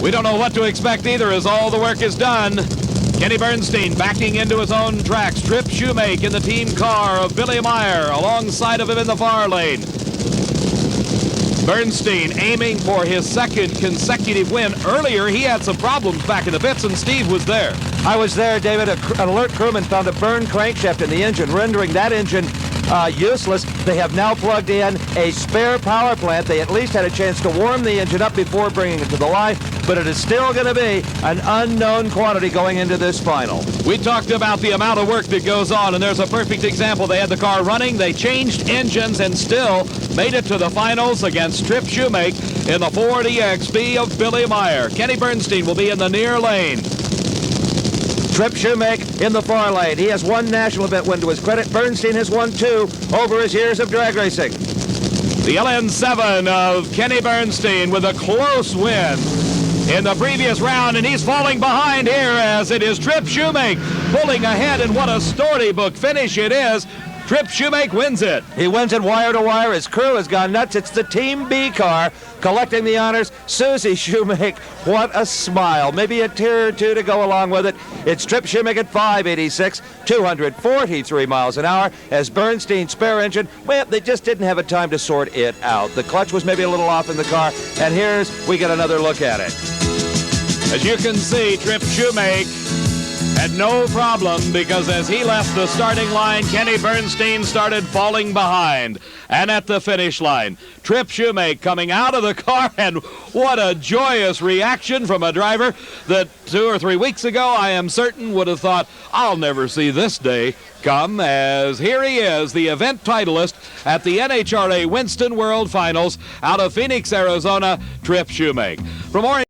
We don't know what to expect either as all the work is done. Kenny Bernstein backing into his own tracks. Tripp Shumake in the team car of Billy Meyer alongside of him in the far lane. Bernstein aiming for his second consecutive win. Earlier, he had some problems back in the pits, and Steve was there. I was there, David. An alert crewman found a burned crankshaft in the engine, rendering that engine useless. They have now plugged in a spare power plant. They at least had a chance to warm the engine up before bringing it to the line, but it is still going to be an unknown quantity going into this final. We talked about the amount of work that goes on, and there's a perfect example. They had the car running, they changed engines, and still made it to the finals against Tripp Shumake in the Ford EXP of Billy Meyer. Kenny Bernstein will be in the near lane. Tripp Shumake in the far lane. He has one national event win to his credit. Bernstein has won two over his years of drag racing. The LN7 of Kenny Bernstein with a close win in the previous round, and he's falling behind here as it is Tripp Shumake pulling ahead, and what a storybook finish it is. Tripp Shumake wins it. He wins it wire to wire. His crew has gone nuts. It's the Team B car collecting the honors. Susie Shumake, what a smile. Maybe a tear or two to go along with it. It's Tripp Shumake at 586, 243 miles an hour, as Bernstein's spare engine, well, they just didn't have a time to sort it out. The clutch was maybe a little off in the car, and we get another look at it. As you can see, Tripp Shumake had no problem, because as he left the starting line, Kenny Bernstein started falling behind. And at the finish line, Tripp Shumake coming out of the car, and what a joyous reaction from a driver that 2 or 3 weeks ago, I am certain, would have thought, I'll never see this day come, as here he is, the event titleist at the NHRA Winston World Finals out of Phoenix, Arizona, Tripp Shumake. For more